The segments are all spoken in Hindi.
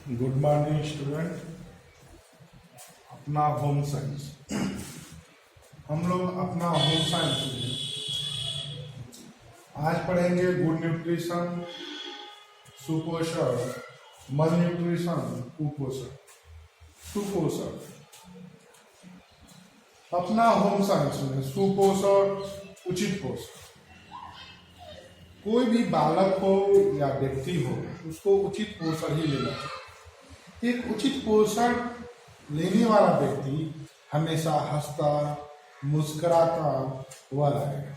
Good morning student. अपना होम साइंस हम लोग अपना होम साइंस में आज पढ़ेंगे गुड न्यूट्रिशन, सुपोषण, मल न्यूट्रिशन, कुपोषण, सुपोषण। अपना होम साइंस में सुपोषण, उचित पोषण। कोई भी बालक हो या व्यक्ति हो, उसको उचित पोषण ही लेना चाहिए। एक उचित पोषण लेने वाला व्यक्ति हमेशा हंसता, मुस्कुराता हुआ रहेगा,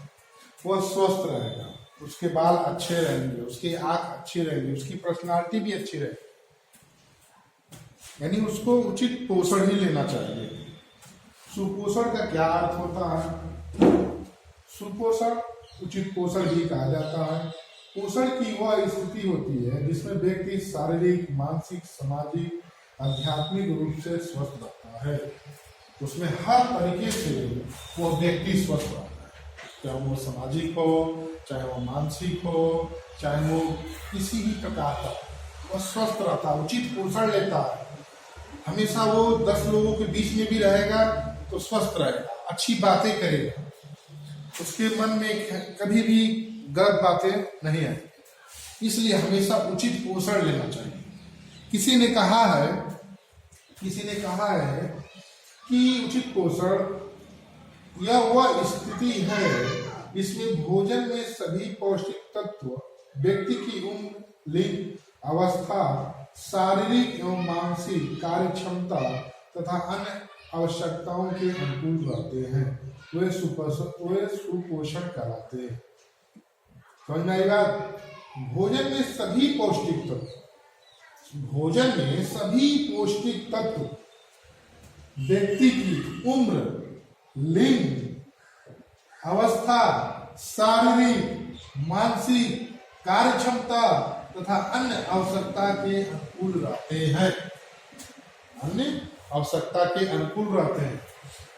वह स्वस्थ रहेगा, उसके बाल अच्छे रहेंगे, उसकी आंख अच्छी रहेगी, उसकी पर्सनालिटी भी अच्छी रहेगी। यानी उसको उचित पोषण ही लेना चाहिए। सुपोषण का क्या अर्थ होता है? सुपोषण उचित पोषण ही कहा जाता है। पोषण की वह स्थिति होती है जिसमें व्यक्ति शारीरिक, मानसिक, सामाजिक, आध्यात्मिक रूप से स्वस्थ रहता है। उसमें हर तरीके से वो व्यक्ति स्वस्थ रहता है, चाहे वो सामाजिक हो, चाहे वो मानसिक हो, चाहे वो किसी भी प्रकार का, वो स्वस्थ रहता है, उचित पोषण लेता है। हमेशा वो 10 लोगों के बीच में भी रहेगा तो स्वस्थ रहेगा, अच्छी बातें करेगा, उसके मन में कभी भी गलत बातें नहीं आएगी। इसलिए हमेशा उचित पोषण लेना चाहिए। किसी ने कहा है कि उचित पोषण यह वह स्थिति है जिसमें भोजन में सभी पौष्टिक तत्व व्यक्ति की उम्र, लिंग, अवस्था, शारीरिक एवं मानसिक कार्य क्षमता तथा अन्य आवश्यकताओं के अनुकूल रहते हैं। वे सुपोषण कहलाते हैं। समझ में आई बात? भोजन में सभी पौष्टिक तत्व व्यक्ति की उम्र, लिंग, अवस्था, शारीरिक, मानसिक, कार्य क्षमता तथा अन्य आवश्यकता के अनुकूल रहते हैं।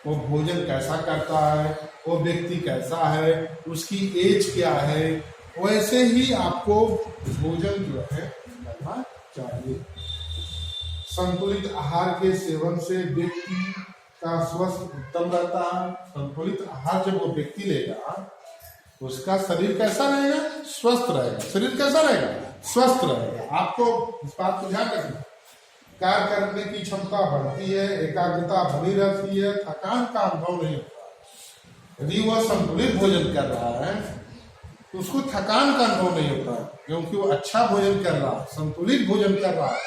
वो भोजन कैसा करता है, वो व्यक्ति कैसा है, उसकी एज क्या है, वैसे ही आपको भोजन जो है करना चाहिए। संतुलित आहार के सेवन से व्यक्ति का स्वास्थ्य उत्तम रहता है। संतुलित आहार जब वो व्यक्ति लेगा, उसका शरीर कैसा रहेगा? स्वस्थ रहेगा। शरीर कैसा रहेगा? स्वस्थ रहेगा। आपको इस बात को ध्यान रखना। कार्य करने की क्षमता बढ़ती है, एकाग्रता बनी रहती है, थकान का अनुभव नहीं होता। यदि वह संतुलित भोजन कर रहा है तो उसको थकान का अनुभव नहीं होता, क्योंकि वो अच्छा भोजन कर रहा है, संतुलित भोजन कर रहा है।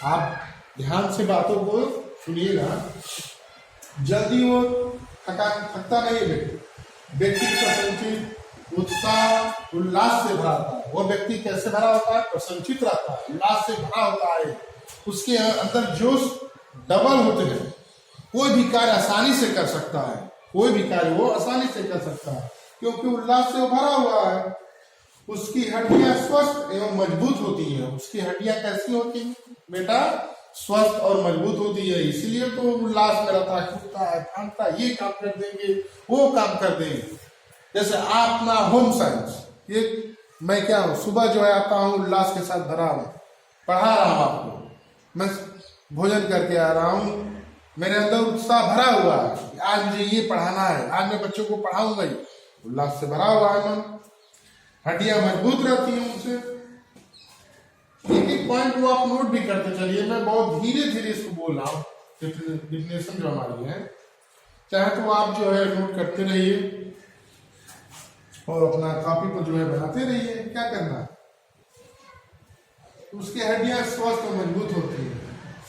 आप ध्यान से बातों को सुनिएगा। जल्दी वो थकता नहीं है। व्यक्ति प्रसन्नचित, उत्साह, उल्लास से भरा होता है। वह व्यक्ति कैसे भरा होता है? प्रसन्नचित रहता है, उल्लास से भरा होता है, उसके अंदर जोश डबल होते हैं। कोई भी कार्य आसानी से कर सकता है, क्योंकि उल्लास से वो भरा हुआ है। उसकी हड्डियां स्वस्थ एवं मजबूत होती हैं। उसकी हड्डियां कैसी होती हैं बेटा? स्वस्थ और मजबूत होती है। इसलिए तो उल्लास में रहता है, खुलता है, फांकता है, ये काम कर देंगे, वो काम कर देंगे। जैसे आप अपना होम साइंस, ये मैं क्या हूँ, सुबह जो है आता हूँ उल्लास के साथ भरा हूँ, पढ़ा रहा हूँ आपको, मैं भोजन करके आ रहा हूँ, मेरे अंदर उत्साह भरा हुआ है, आज मुझे ये पढ़ाना है, आज मैं बच्चों को पढ़ाऊंगा ही, उल्लास से भरा हुआ है मन। हड्डियां मजबूत रहती हैं उनसे। एक पॉइंट को आप नोट भी करते चलिए। मैं बहुत धीरे धीरे इसको बोल रहा हूँ, डिफिनेशन जो हमारी है, चाहे तो आप जो है नोट करते रहिए और अपना कॉपी को जो है बनाते रहिए। क्या करना है? उसकी हड्डियां स्वस्थ और मजबूत होती है,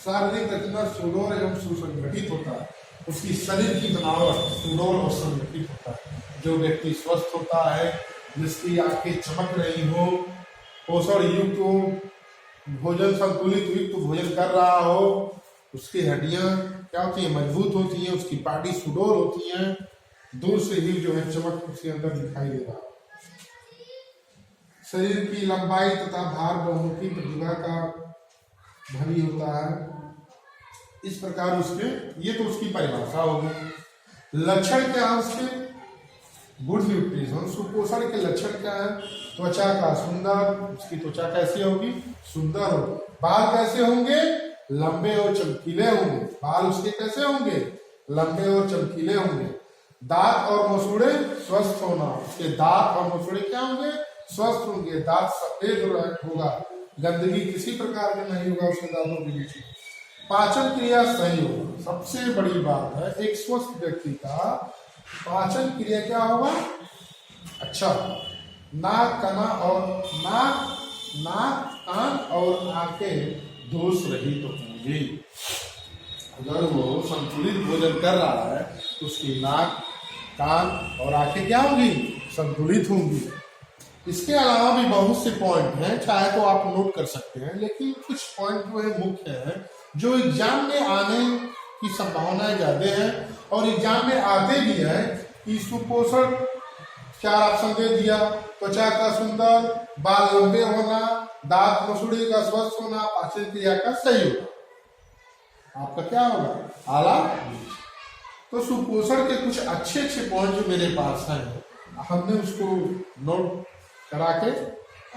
शारीरिक रचना सुडौल एवं सुसंगठित होता है, उसकी शरीर की बनावट सुडौल और संगठित होता है। जो व्यक्ति स्वस्थ होता है, जिसकी आंखें चमक रही हो, पोषण युक्त हो, भोजन संतुलित युक्त भोजन कर रहा हो, उसकी हड्डियां क्या होती है? मजबूत होती है, उसकी पार्टी सुडौल होती है, दूर से ही जो है चमक उसके अंदर दिखाई दे रहा है। शरीर की लंबाई तथा भार बहुमुखी प्रतिभा का धनी होता है। इस प्रकार उसके, ये तो उसकी परिभाषा होगी। लक्षण क्या है उसके? गुड न्यूट्रिशन, सुपोषण के लक्षण क्या है? त्वचा का सुंदर, उसकी त्वचा कैसी होगी? सुंदर होगी। बाल कैसे होंगे? लंबे और चमकीले होंगे। बाल उसके कैसे होंगे? लंबे और चमकीले होंगे। दांत और मसूड़े स्वस्थ होना, उसके दांत और मसूड़े क्या होंगे? स्वस्थ होंगे। दांत सफेद होगा, गंदगी किसी प्रकार में नहीं होगा उसके दांतों के नीचे। पाचन क्रिया सही होगा, सबसे बड़ी बात है एक स्वस्थ व्यक्ति का पाचन क्रिया क्या होगा? अच्छा। नाक कान और आंखें दोष रहित तो होंगी। अगर वो संतुलित भोजन कर रहा है तो उसकी नाक, कान और आंखें क्या होंगी? संतुलित होंगी। इसके अलावा भी बहुत से पॉइंट हैं, चाहे तो आप नोट कर सकते हैं, लेकिन कुछ पॉइंट जो है मुख्य हैं जो एग्जाम में आने की संभावनाएं ज्यादा है और एग्जाम में आते भी है कि सुपोषण 4 ऑप्शन दे दिया। त्वचा का सुंदर, बाल लंबे होना, दांत मसूड़े का स्वस्थ होना, पाचन क्रिया का सही होना। आपका क्या होगा? आला। तो सुपोषण के कुछ अच्छे पॉइंट जो मेरे पास हैं, हमने उसको नोट करा के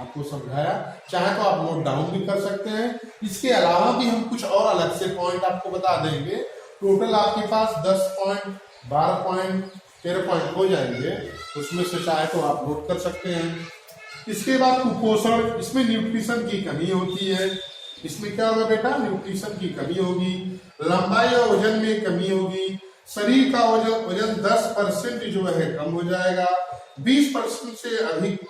आपको समझाया। चाहे तो आप नोट डाउन भी कर सकते हैं। इसके अलावा भी हम कुछ और अलग से पॉइंट आपको बता देंगे। टोटल आपके पास 10 पॉइंट, 12 पॉइंट, 13 पॉइंट हो जाएंगे। उसमें से चाहे तो आप नोट कर सकते हैं। इसके बाद कुपोषण, इसमें न्यूट्रिशन की कमी होती है। इसमें क्या होगा बेटा? न्यूट्रिशन की कमी होगी। लंबाई और वजन में कमी होगी। शरीर का वजन 10% जो है कम हो जाएगा। 20% से अधिक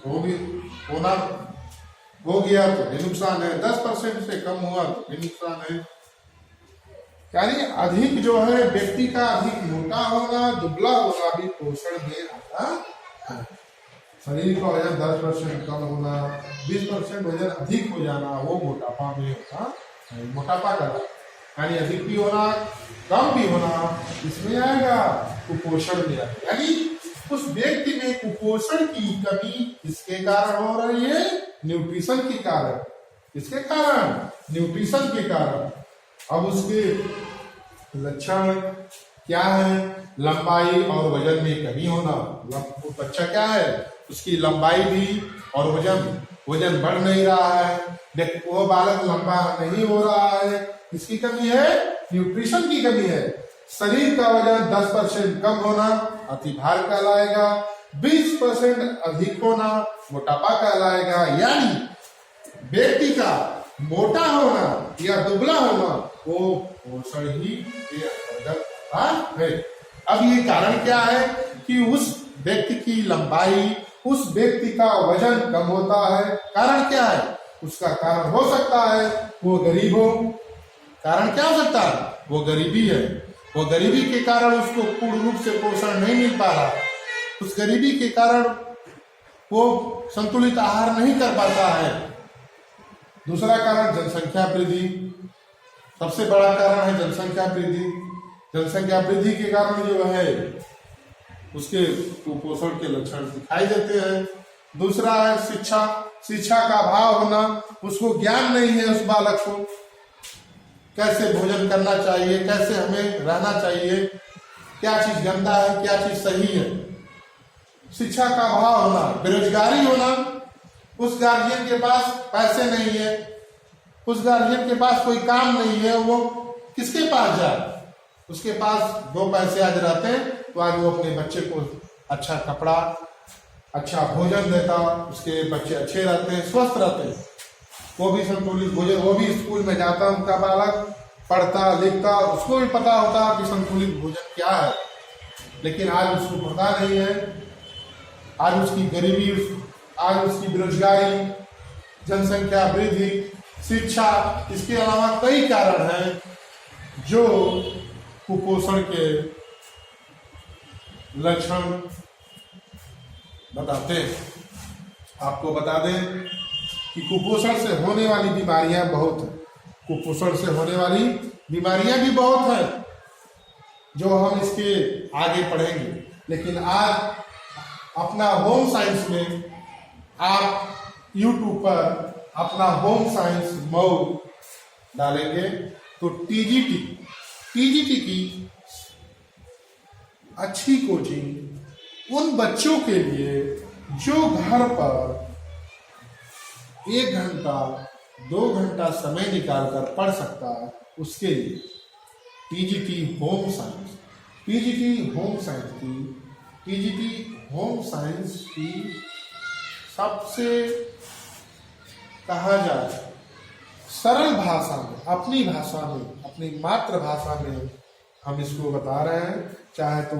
होना हो गया तो भी नुकसान है। 10% से कम हुआ तो भी नुकसान है। यानी अधिक जो है व्यक्ति का अधिक मोटा होना, दुबला होना भी पोषण में आता है। शरीर का वजन 10% कम होना, 20% वजन अधिक हो जाना, वो मोटापा में होता है। मोटापा का यानी अधिक भी होना, कम भी होना, इसमें आएगा कुपोषण में आएगा। यानी उस व्यक्ति में कुपोषण की कमी किसके कारण हो रही है? न्यूट्रिशन के कारण। किसके कारण? न्यूट्रिशन के कारण। अब उसके लक्षण क्या है? लंबाई और वजन में कमी होना। बच्चा क्या है? उसकी लंबाई भी और वजन बढ़ नहीं रहा है। वो बालक लंबा नहीं हो रहा है। किसकी कमी है? न्यूट्रिशन की कमी है। शरीर का वजन 10% कम होना अति भार कहलाएगा। 20% अधिक होना मोटापा कहलाएगा। यानी व्यक्ति का मोटा होना या दुबला होना वो पोषण ही के अंतर्गत आता है। अब ये कारण क्या है कि उस व्यक्ति की लंबाई, उस व्यक्ति का वजन कम होता है। कारण क्या है? उसका कारण हो सकता है वो गरीब हो। कारण क्या हो सकता है? वो गरीबी है। वो गरीबी के कारण उसको पूर्ण रूप से पोषण नहीं मिल पा रहा। उस गरीबी के कारण वो संतुलित आहार नहीं कर पाता है। दूसरा कारण जनसंख्या वृद्धि। सबसे बड़ा कारण है जनसंख्या वृद्धि। जनसंख्या वृद्धि के कारण जो है उसके कुपोषण के लक्षण दिखाई देते हैं। दूसरा है शिक्षा का अभाव होना। उसको ज्ञान नहीं है उस बालक को, कैसे भोजन करना चाहिए, कैसे हमें रहना चाहिए, क्या चीज गंदा है, क्या चीज सही है। शिक्षा का अभाव होना। बेरोजगारी होना। उस गार्जियन के पास पैसे नहीं है, उस गार्जियन के पास कोई काम नहीं है, वो किसके पास जाए? उसके पास 2 पैसे आज रहते हैं तो आज वो अपने बच्चे को अच्छा कपड़ा, अच्छा भोजन देता, उसके बच्चे अच्छे रहते हैं, स्वस्थ रहते हैं। वो भी संतुलित भोजन, वो भी स्कूल में जाता, उनका बालक पढ़ता लिखता, उसको भी पता होता कि संतुलित भोजन क्या है। लेकिन आज उसको पता नहीं है। आज उसकी गरीबी, आज उसकी बेरोजगारी, जनसंख्या वृद्धि, शिक्षा, इसके अलावा कई कारण हैं जो कुपोषण के लक्षण बताते हैं। आपको बता दें कि कुपोषण से होने वाली बीमारियां बहुत हैं। कुपोषण से होने वाली बीमारियां भी बहुत हैं जो हम इसके आगे पढ़ेंगे। लेकिन आज अपना होम साइंस में आप YouTube पर अपना होम साइंस मऊ डालेंगे तो टीजीटी की अच्छी कोचिंग उन बच्चों के लिए जो घर पर 1 घंटा 2 घंटा समय निकालकर पढ़ सकता है, उसके लिए TGT home science, TGT home science की सबसे कहा जाए सरल भाषा में, अपनी भाषा में, अपनी मातृभाषा में हम इसको बता रहे हैं। चाहे तो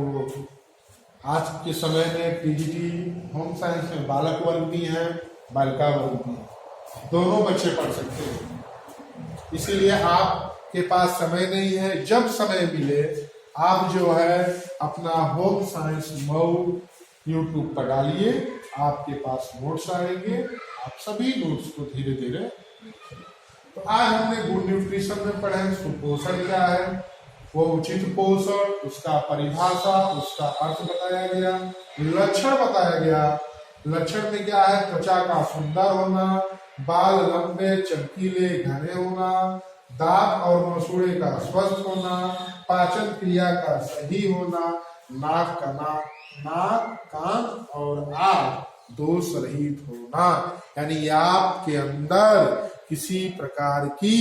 आज के समय में टीजीटी होम साइंस में बालक वर्ग भी है, बालिका वर्ग भी है, दोनों बच्चे पढ़ सकते हैं। इसीलिए आपके पास समय नहीं है, जब समय मिले आप जो है अपना होम साइंस मऊ यूट्यूब पर डालिए, आपके पास नोट्स आएंगे, आप सभी नोट्स को धीरे धीरे। तो आज हमने गुड न्यूट्रिशन में पढ़ा है सुपोषण क्या है, वो उचित पोषण, उसका परिभाषा, उसका अर्थ बताया गया, लक्षण बताया गया। लक्षण में क्या है, त्वचा का सुंदर होना, बाल लंबे चमकीले घने होना, दांत और मसूड़े का स्वस्थ होना, पाचन क्रिया का सही होना, नाक कान और आंख दोष रहित होना, यानी आपके अंदर किसी प्रकार की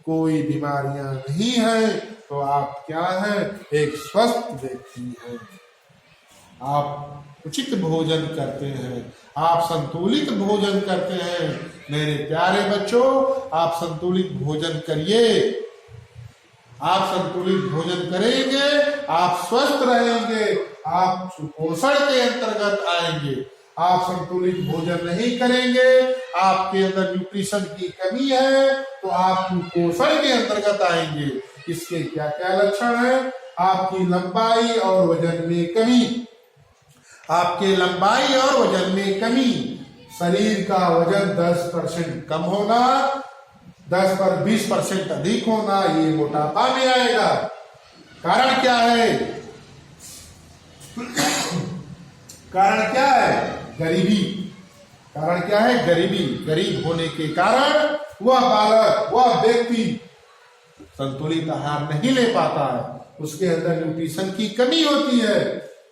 कोई बीमारियां नहीं है, तो आप क्या है, एक स्वस्थ व्यक्ति है। आप उचित भोजन करते हैं, आप संतुलित भोजन करते हैं। मेरे प्यारे बच्चों, आप संतुलित भोजन करिए, आप संतुलित भोजन करेंगे, आप स्वस्थ रहेंगे, आप सुपोषण के अंतर्गत आएंगे। आप संतुलित भोजन नहीं करेंगे, आपके अंदर न्यूट्रिशन की कमी है, तो आप कुपोषण के अंतर्गत आएंगे। इसके क्या क्या लक्षण है, आपकी लंबाई और वजन में कमी, आपके लंबाई और वजन में कमी, शरीर का वजन 10% कम होना, 10 पर 20% अधिक होना, ये मोटापा में आएगा। कारण क्या है, कारण क्या है, गरीबी। कारण क्या है, गरीबी। गरीब होने के कारण वह बालक, वह व्यक्ति संतुलित आहार नहीं ले पाता है, उसके अंदर न्यूट्रिशन की कमी होती है।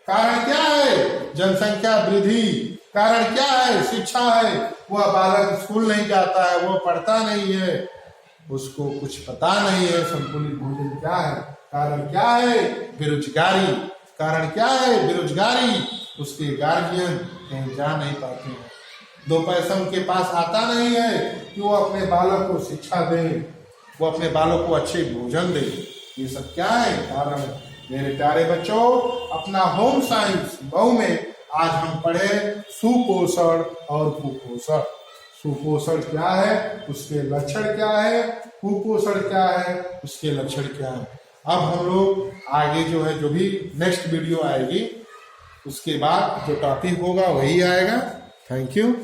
कारण क्या है, जनसंख्या वृद्धि। कारण क्या है, शिक्षा है, वह बालक स्कूल नहीं जाता है, वो पढ़ता नहीं है, उसको कुछ पता नहीं है संतुलित भोजन क्या है। कारण क्या है, बेरोजगारी। कारण क्या है, बेरोजगारी। उसके गार्जियन कहीं जा नहीं पाते हैं, 2 पैसा उनके पास आता नहीं है कि वो अपने बालक को शिक्षा दे, वो अपने बालक को अच्छे भोजन दे। ये सब क्या है, कारण। मेरे प्यारे बच्चों, अपना होम साइंस मऊ में आज हम पढ़े सुपोषण और कुपोषण। सुपोषण क्या है, उसके लक्षण क्या है, कुपोषण क्या है, उसके लक्षण क्या है। अब हम लोग आगे जो है, जो भी नेक्स्ट वीडियो आएगी, उसके बाद जो टॉपिक होगा वही आएगा। Thank you.